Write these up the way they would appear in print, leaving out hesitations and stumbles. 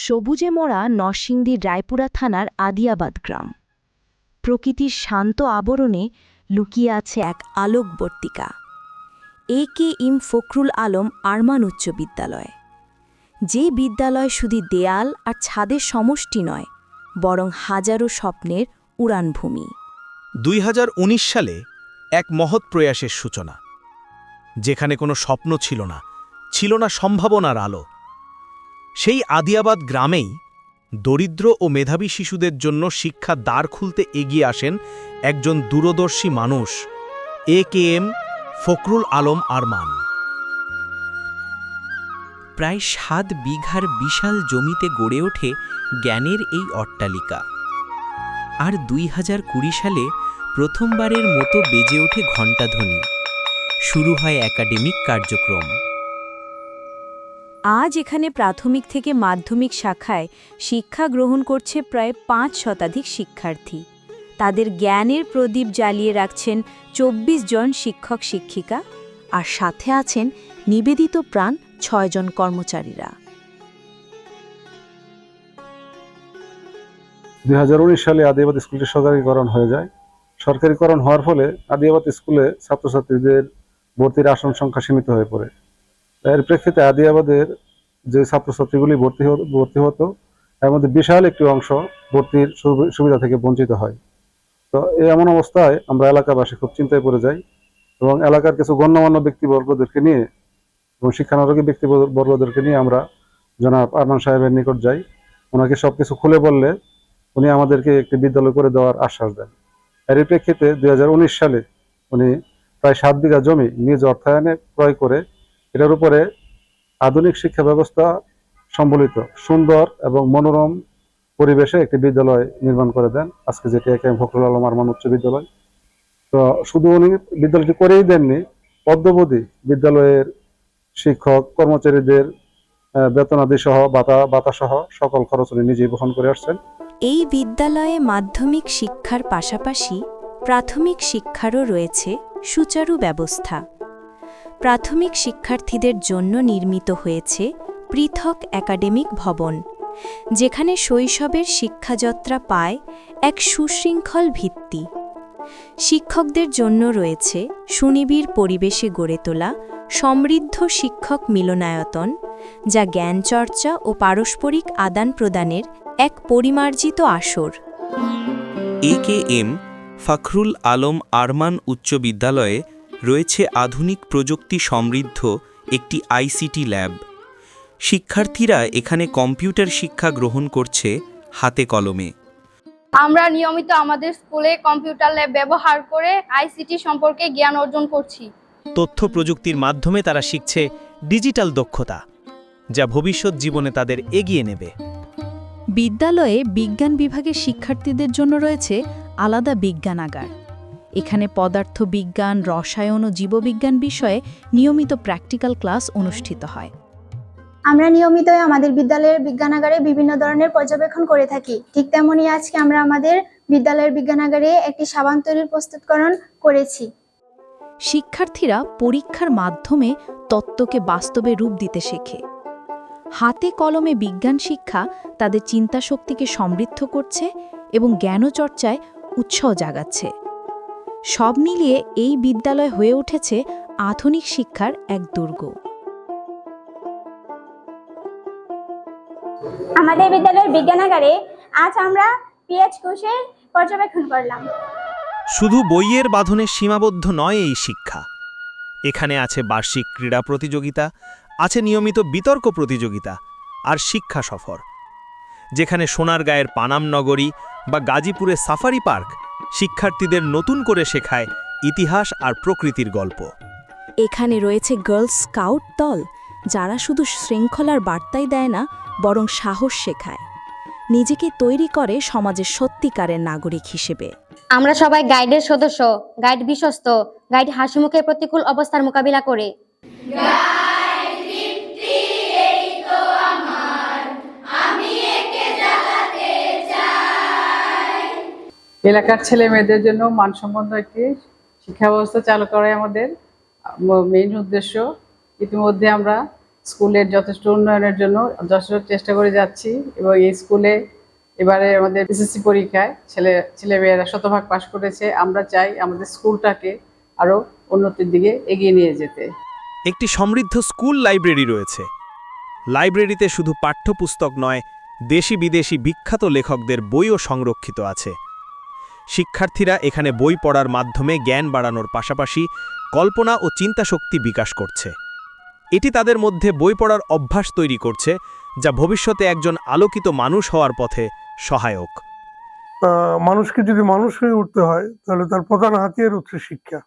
সবুজে মোড়া নরসিংদীর রায়পুরা থানার আদিয়াবাদ গ্রাম। প্রকৃতির শান্ত আবরণে লুকিয়ে আছে এক আলোকবর্তিকা, এ.কে.এম ফখরুল আলম আরমান উচ্চ বিদ্যালয়। যে বিদ্যালয় শুধু দেয়াল আর ছাদের সমষ্টি নয়, বরং হাজারো স্বপ্নের উড়ানভূমি। 2019 সালে এক মহৎ প্রয়াসের সূচনা, যেখানে কোনো স্বপ্ন ছিল না সম্ভাবনার আলো। সেই আদিয়াবাদ গ্রামেই দরিদ্র ও মেধাবী শিশুদের জন্য শিক্ষার দ্বার খুলতে এগিয়ে আসেন একজন দূরদর্শী মানুষ, এ.কে.এম ফখরুল আলম আরমান। প্রায় 7 বিঘার বিশাল জমিতে গড়ে ওঠে জ্ঞানের এই অট্টালিকা। আর 2020 সালে প্রথমবারের মতো বেজে ওঠে ঘণ্টাধ্বনি, শুরু হয় একাডেমিক কার্যক্রম। আজ এখানে প্রাথমিক থেকে মাধ্যমিক শাখায় শিক্ষা গ্রহণ করছে প্রায় 5 শতাধিক শিক্ষার্থী। তাদের জ্ঞানের প্রদীপ জ্বালিয়ে রাখছেন 24 জন শিক্ষক শিক্ষিকা, আর সাথে আছেন নিবেদিত প্রাণ 6 জন কর্মচারীরা। 2019 সালে আদিয়াবাদ স্কুলটি সরকারিকরণ হয়ে যায়। সরকারিকরণ হওয়ার ফলে আদিয়াবাদ স্কুলে ছাত্রছাত্রীদের ভর্তির আসন সংখ্যা সীমিত হয়ে পড়ে। এর প্রেক্ষিতে আদিয়াবাদের যে ছাত্রছাত্রীগুলি ভর্তি হতো, এর মধ্যে বিশাল একটি অংশ ভর্তির সুবিধা থেকে বঞ্চিত হয়। তো এই এমন অবস্থায় আমরা এলাকাবাসী খুব চিন্তায় পড়ে যাই এবং এলাকার কিছু গণ্যমান্য ব্যক্তিবর্গদেরকে নিয়ে এবং শিক্ষানুরাগী ব্যক্তিবর্গদেরকে নিয়ে আমরা জনাব আরমান সাহেবের নিকট যাই। ওনাকে সবকিছু খুলে বললে উনি আমাদেরকে একটি বিদ্যালয় করে দেওয়ার আশ্বাস দেন। এর প্রেক্ষিতে 2019 সালে উনি প্রায় 7 বিঘা জমি নিজ অর্থায়নে ক্রয় করে এটার উপরে আধুনিক শিক্ষা ব্যবস্থা সম্বলিত সুন্দর এবং মনোরম পরিবেশে একটি বিদ্যালয় নির্মাণ করে দেন, আজকে যেটি এ.কে.এম ফখরুল আলম আরমান উচ্চ বিদ্যালয়। তো শুধু উনি বিদ্যালয়টি করেই দেননি, অদ্যাবধি বিদ্যালয়ের শিক্ষক কর্মচারীদের বেতনাদি সহ ভাতা সহ সকল খরচ উনি নিজেই বহন করে আসছেন। এই বিদ্যালয়ে মাধ্যমিক শিক্ষার পাশাপাশি প্রাথমিক শিক্ষারও রয়েছে সুচারু ব্যবস্থা। প্রাথমিক শিক্ষার্থীদের জন্য নির্মিত হয়েছে পৃথক একাডেমিক ভবন, যেখানে শৈশবের শিক্ষাযাত্রা পায় এক সুশৃঙ্খল ভিত্তি। শিক্ষকদের জন্য রয়েছে সুনিবিড় পরিবেশে গড়ে তোলা সমৃদ্ধ শিক্ষক মিলনায়তন, যা জ্ঞানচর্চা ও পারস্পরিক আদান প্রদানের এক পরিমার্জিত আসর। এ.কে.এম ফখরুল আলম আরমান উচ্চ বিদ্যালয়ে রয়েছে আধুনিক প্রযুক্তি সমৃদ্ধ একটি আইসিটি ল্যাব। শিক্ষার্থীরা এখানে কম্পিউটার শিক্ষা গ্রহণ করছে হাতে কলমে। আমরা নিয়মিত আমাদের স্কুলে কম্পিউটার ল্যাব ব্যবহার করে আইসিটি সম্পর্কে জ্ঞান অর্জন করছি। তথ্য প্রযুক্তির মাধ্যমে তারা শিখছে ডিজিটাল দক্ষতা, যা ভবিষ্যৎ জীবনে তাদের এগিয়ে নেবে। বিদ্যালয়ে বিজ্ঞান বিভাগের শিক্ষার্থীদের জন্য রয়েছে আলাদা বিজ্ঞানাগার। এখানে পদার্থ বিজ্ঞান, রসায়ন ও জীববিজ্ঞান বিষয়ে নিয়মিত প্র্যাকটিক্যাল ক্লাস অনুষ্ঠিত হয়। আমরা নিয়মিত আমাদের বিদ্যালয়ের বিজ্ঞানাগারে বিভিন্ন ধরনের পর্যবেক্ষণ করে থাকি। ঠিক তেমনই আজকে আমরা আমাদের বিদ্যালয়ের বিজ্ঞানাগারে একটি সাবান তৈরির প্রস্তুতকরণ করেছি। শিক্ষার্থীরা পরীক্ষার মাধ্যমে তত্ত্বকে বাস্তবে রূপ দিতে শেখে। হাতে কলমে বিজ্ঞান শিক্ষা তাদের চিন্তাশক্তিকে সমৃদ্ধ করছে এবং জ্ঞানচর্চায় উৎসাহ জাগাচ্ছে। সব মিলিয়ে এই বিদ্যালয় হয়ে উঠেছে আধুনিক শিক্ষার এক দুর্গ। আমাদের বিদ্যালয়ের বিজ্ঞানাগারে আজ আমরা পিএইচ কোষের পর্যবেক্ষণ করলাম। শুধু বইয়ের বাঁধনে সীমাবদ্ধ নয় এই শিক্ষা। এখানে আছে বার্ষিক ক্রীড়া প্রতিযোগিতা, আছে নিয়মিত বিতর্ক প্রতিযোগিতা আর শিক্ষা সফর, যেখানে সোনারগাঁয়ের পানাম নগরী বা গাজীপুরের সাফারি পার্ক শিক্ষার্থীদের নতুন করে শেখায় ইতিহাস আর প্রকৃতির গল্প। এখানে রয়েছে গার্লস স্কাউট দল, যারা শুধু শৃঙ্খলার বার্তাই দেয় না, বরং সাহস শেখায়, নিজেকে তৈরি করে সমাজের সত্যিকারের নাগরিক হিসেবে। আমরা সবাই গাইডের সদস্য, গাইড বিশ্বস্ত, গাইড হাসিমুখে প্রতিকূল অবস্থার মোকাবিলা করে। এলাকার ছেলে মেয়েদের জন্য মানসম্পন্ন একটি শিক্ষা ব্যবস্থা চালু করাই আমাদের মেইন উদ্দেশ্য। ইতিমধ্যে আমরা স্কুলের যথেষ্ট উন্নয়নের জন্য যথেষ্ট চেষ্টা করে যাচ্ছি এবং এই স্কুলে এবারে আমাদের এসএসসি পরীক্ষায় ছেলেমেয়েরা শতভাগ পাশ করেছে। আমরা চাই আমাদের স্কুলটাকে আরো উন্নতির দিকে এগিয়ে নিয়ে যেতে। একটি সমৃদ্ধ স্কুল লাইব্রেরি রয়েছে। লাইব্রেরিতে শুধু পাঠ্যপুস্তক নয়, দেশি বিদেশি বিখ্যাত লেখকদের বইও সংরক্ষিত আছে। শিক্ষার্থীরা এখানে বই পড়ার মাধ্যমে জ্ঞান বাড়ানোর পাশাপাশি কল্পনা ও চিন্তাশক্তি বিকাশ করছে। এটি তাদের মধ্যে বই পড়ার অভ্যাস তৈরি করছে, যা ভবিষ্যতে একজন আলোকিত মানুষ হওয়ার পথে সহায়ক। মানুষকে যদি মানুষ হয়ে উঠতে হয় তাহলে তার প্রধান হাতিয়ার হচ্ছে শিক্ষা।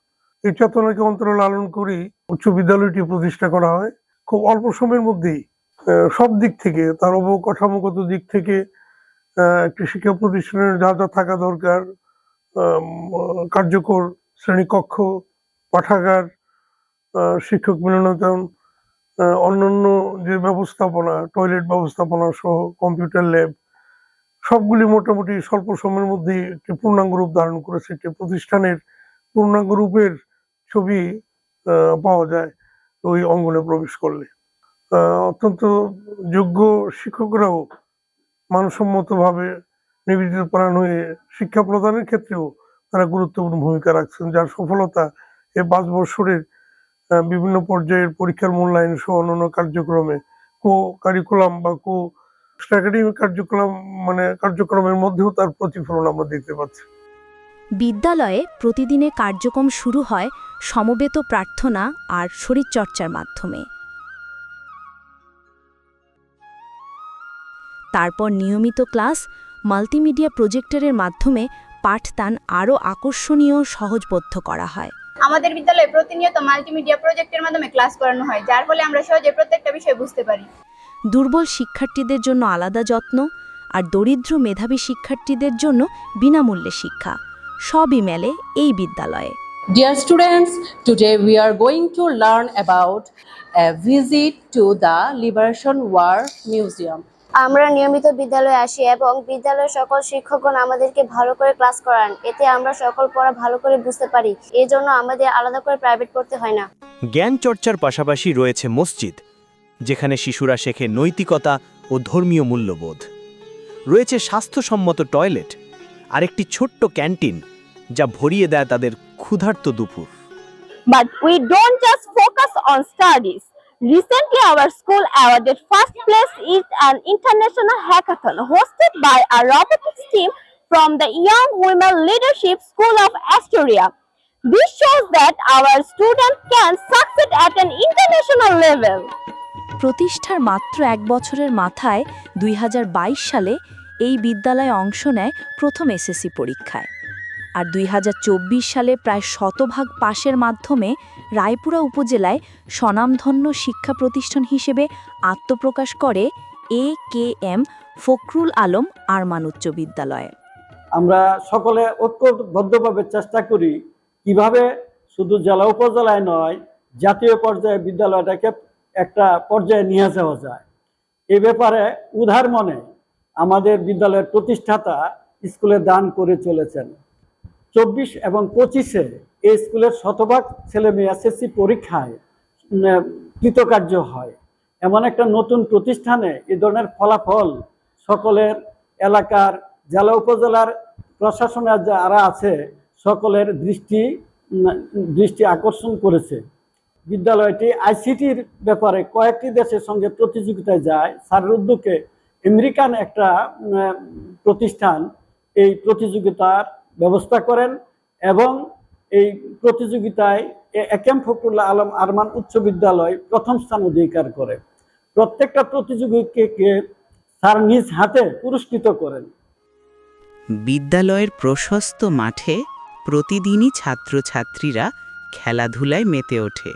এই চেতনাকে অন্তরে লালন করেই উচ্চ বিদ্যালয়টি প্রতিষ্ঠা করা হয়। খুব অল্প সময়ের মধ্যেই সব দিক থেকে, তার অবকাঠামোগত দিক থেকে একটি শিক্ষা প্রতিষ্ঠানের যা যা থাকা দরকার, কার্যকর শ্রেণীকক্ষ, পাঠাগার, শিক্ষক মিলনায়তন, অন্যান্য যে ব্যবস্থাপনা, টয়লেট ব্যবস্থাপনা সহ কম্পিউটার ল্যাব, সবগুলি মোটামুটি স্বল্প সময়ের মধ্যেই একটি পূর্ণাঙ্গ রূপ ধারণ করেছে। একটি প্রতিষ্ঠানের পূর্ণাঙ্গ রূপের ছবি পাওয়া যায় ওই অঙ্গনে প্রবেশ করলে। অত্যন্ত যোগ্য শিক্ষকরাও মানসম্মতভাবে নিবেদিত প্রাণ হয়ে শিক্ষা প্রদানের ক্ষেত্রেও তারা গুরুত্বপূর্ণ ভূমিকা রাখছেন, যার সফলতা এই 5 বছরের বিভিন্ন পর্যায়ের পরীক্ষার মূল্যায়ন সহ অন্যান্য কার্যক্রমে কারিকুলাম বা একাডেমিক কার্যক্রমের মধ্যেও তার প্রতিফলন আমরা দেখতে পাচ্ছি। বিদ্যালয়ে প্রতিদিনের কার্যক্রম শুরু হয় সমবেত প্রার্থনা আর শরীরচর্চার মাধ্যমে। তারপর নিয়মিত ক্লাস, মাল্টিমিডিয়া প্রজেক্টরের মাধ্যমে পাঠদান আরও আকর্ষণীয় ও সহজবোধ্য করা হয়। আমাদের বিদ্যালয়ে প্রতিনিয়ত মাল্টিমিডিয়া প্রজেক্টের মাধ্যমে ক্লাস করানো হয়, যার ফলে আমরা সহজে প্রত্যেকটা বিষয় বুঝতে পারি। দুর্বল শিক্ষার্থীদের জন্য আলাদা যত্ন আর দরিদ্র মেধাবী শিক্ষার্থীদের জন্য বিনামূল্যে শিক্ষা, সবই মেলে এই বিদ্যালয়ে। Dear students, today we are going to learn about a visit to the Liberation War Museum. আমরা নিয়মিত বিদ্যালয়ে আসি এবং বিদ্যালয়ের সকল শিক্ষকগণ আমাদেরকে ভালো করে ক্লাস করান। এতে আমরা সকল পড়া ভালো করে বুঝতে পারি। এই জন্য আমাদের আলাদা করে প্রাইভেট পড়তে হয় না। জ্ঞান চর্চার পাশাপাশি রয়েছে মসজিদ, যেখানে শিশুরা শেখে নৈতিকতা ও ধর্মীয় মূল্যবোধ। রয়েছে স্বাস্থ্যসম্মত টয়লেট আর একটি ছোট্ট ক্যান্টিন, যা ভরিয়ে দেয় তাদের ক্ষুধার্ত দুপুর। But we don't just focus on studies. Recently, our school awarded first place in an international hackathon hosted by a robotics team from the Young Women Leadership School of Astoria. This shows that our students can succeed at an international level. প্রতিষ্ঠার মাত্র 1 বছরের মাথায় 2022 সালে এই বিদ্যালয়ে অংশ নেয় প্রথম এসএসসি পরীক্ষায়, আর 2024 সালে প্রায় 100% পাশের মাধ্যমে রায়পুরা উপজেলায় স্বনামধন্য শিক্ষা প্রতিষ্ঠান হিসেবে আত্মপ্রকাশ করে AKM ফখরুল আলম আরমান উচ্চ বিদ্যালয়। আমরা সকলে ঐক্যবদ্ধভাবে চেষ্টা করি কিভাবে শুধু জেলা উপজেলায় নয়, জাতীয় পর্যায়ে বিদ্যালয়টাকে একটা পর্যায়ে নিয়ে যাওয়া যায়। এ ব্যাপারে উদার মনে আমাদের বিদ্যালয়ের প্রতিষ্ঠাতা স্কুলে দান করে চলেছেন। 24 এবং 25-এ এই স্কুলের শতভাগ ছেলে মেয়ে এসএসসি পরীক্ষায় কৃতকার্য হয়। এমন একটা নতুন প্রতিষ্ঠানে এই ধরনের ফলাফল সকলের এলাকার জেলা উপজেলার প্রশাসনের যারা আছে সকলের দৃষ্টি আকর্ষণ করেছে। বিদ্যালয়টি আইসিটির ব্যাপারে কয়েকটি দেশের সঙ্গে প্রতিযোগিতায় যায়। স্যারের উদ্যোগে আমেরিকান একটা প্রতিষ্ঠান এই প্রতিযোগিতার ব্যবস্থা করেন এবং এই প্রতিযোগিতায় AKM ফখরুল আলম আরমান উচ্চ বিদ্যালয় প্রথম স্থান অধিকার করে। প্রত্যেকটা প্রতিযোগীকে স্যার নিজ হাতে পুরস্কৃত করেন। বিদ্যালয়ের প্রশস্ত মাঠে প্রতিদিনই ছাত্রছাত্রীরা খেলাধুলায় মেতে ওঠে।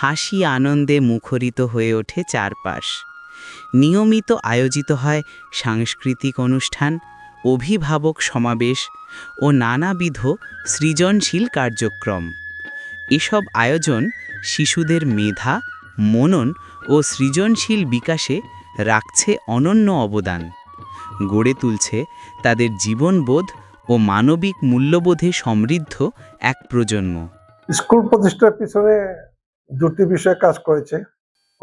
হাসি আনন্দে মুখরিত হয়ে ওঠে চারপাশ। নিয়মিত আয়োজিত হয় সাংস্কৃতিক অনুষ্ঠান, অভিভাবক সমাবেশ ও নানাবিধ সৃজনশীল কার্যক্রম। এসব আয়োজন শিশুদের মেধা, মনন ও সৃজনশীল বিকাশে রাখছে অনন্য অবদান, গড়ে তুলছে তাদের জীবনবোধ ও মানবিক মূল্যবোধে সমৃদ্ধ এক প্রজন্ম। স্কুল প্রতিষ্ঠার পিছনে দুটি বিষয় কাজ করেছে।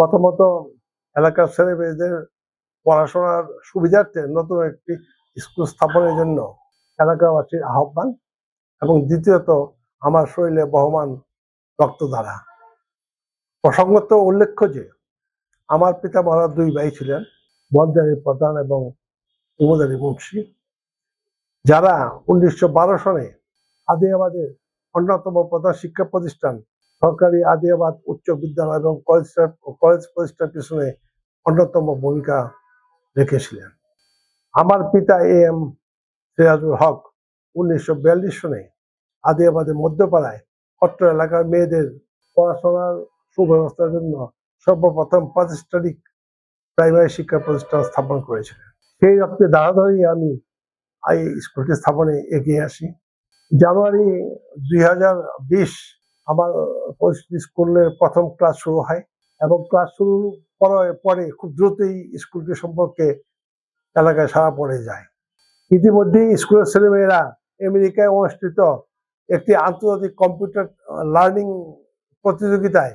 প্রথমত এলাকার ছেলেমেয়েদের পড়াশোনার সুবিধার্থে নতুন একটি স্কুল স্থাপনের জন্য এলাকাবাসীর আহ্বান, এবং দ্বিতীয়ত আমার শরীরে বহমান রক্তধারা। প্রসঙ্গত উল্লেখ্য যে আমার পিতামহরা 2 ভাই ছিলেন, বনজারি প্রধান এবং কুমুদারি মুন্সি, যারা 1912 সনে আদিয়াবাদের অন্যতম প্রধান শিক্ষা প্রতিষ্ঠান সরকারি আদিয়াবাদ উচ্চ বিদ্যালয় এবং কলেজ প্রতিষ্ঠার পিছনে অন্যতম ভূমিকা রেখেছিলেন। আমার পিতা এম সিরাজুল হক 1942 সনে আদিয়াবাদের মধ্যপাড়ায় অত্র এলাকার মেয়েদের পড়াশোনার সুব্যবস্থার জন্য সর্বপ্রথম প্রাতিষ্ঠানিক প্রাইমারি শিক্ষা প্রতিষ্ঠান স্থাপন করেছিলেন। সেই রক্তে ধারা ধরেই আমি এই স্কুলটি স্থাপনে এগিয়ে আসি। জানুয়ারি 2020 আমার স্কুলের প্রথম ক্লাস শুরু হয়, এবং ক্লাস শুরুর পরে খুব দ্রুতই স্কুলটি সম্পর্কে এলাকায় সাড়া পড়ে যায়। ইতিমধ্যেই স্কুলের ছেলেমেয়েরা আমেরিকায় অনুষ্ঠিত একটি আন্তর্জাতিক কম্পিউটার লার্নিং প্রতিযোগিতায়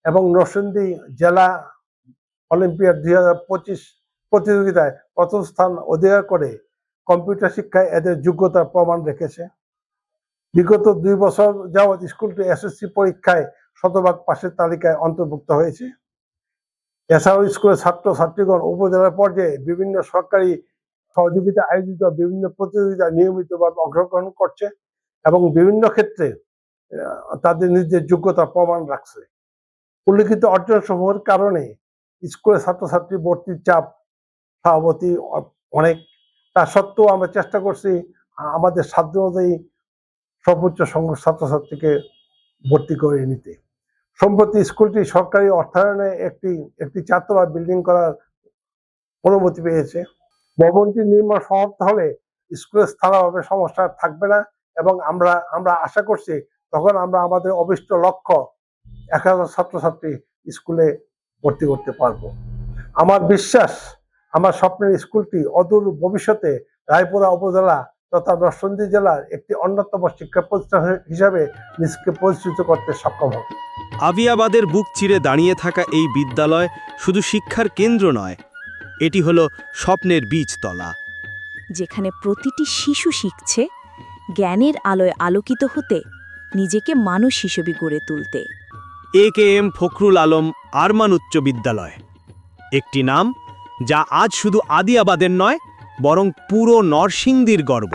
এবং নরসিংদী জেলা অলিম্পিয়াড 2025 প্রতিযোগিতায় প্রথম স্থান অধিকার করে কম্পিউটার শিক্ষায় এদের যোগ্যতার প্রমাণ রেখেছে। বিগত 2 বছর যাবৎ স্কুলটি এসএসসি পরীক্ষায় শতভাগ পাশের তালিকায় অন্তর্ভুক্ত হয়েছে। এছাড়াও স্কুলের ছাত্রছাত্রীগণ উপজেলা পর্যায়ে বিভিন্ন সরকারি সহযোগিতা আয়োজিত বিভিন্ন প্রতিযোগিতায় নিয়মিতভাবে অংশগ্রহণ করছে এবং বিভিন্ন ক্ষেত্রে তাদের নিজের যোগ্যতা প্রমাণ রাখছে। উল্লিখিত অর্জন সমূহের কারণে স্কুলের ছাত্রছাত্রী ভর্তির চাপ স্বভাবতই অনেক। তা সত্ত্বেও আমরা চেষ্টা করছি আমাদের সাধ্য অনুযায়ী সর্বোচ্চ সংখ্যক ছাত্রছাত্রীকে ভর্তি করে নিতে। সম্প্রতি স্কুলটি সরকারি অর্থায়নে একটি 4 তলা বিল্ডিং করার অনুমতি পেয়েছে। ভবনটি নির্মাণ সমাপ্ত হলে স্কুলের স্থানাভাবে সমস্যা থাকবে না, এবং আমরা আশা করছি তখন আমরা আমাদের অভিষ্ট লক্ষ্য 1000 ছাত্রছাত্রী স্কুলে ভর্তি করতে পারবো। আমার বিশ্বাস আমার স্বপ্নের স্কুলটি অদূর ভবিষ্যতে রায়পুরা উপজেলা তথা নরসিংদী জেলার একটি অন্যতম শিক্ষা প্রতিষ্ঠান হিসাবে নিজেকে প্রতিষ্ঠিত করতে সক্ষম হবে। আদিয়াবাদের বুক চিরে দাঁড়িয়ে থাকা এই বিদ্যালয় শুধু শিক্ষার কেন্দ্র নয়, এটি হলো স্বপ্নের বীজতলা, যেখানে প্রতিটি শিশু শিখছে জ্ঞানের আলোয় আলোকিত হতে, নিজেকে মানুষ হিসেবে গড়ে তুলতে। AKM ফখরুল আলম আরমান উচ্চ বিদ্যালয়, একটি নাম যা আজ শুধু আদিয়াবাদের নয় বরং পুরো নরসিংদীর গর্ব।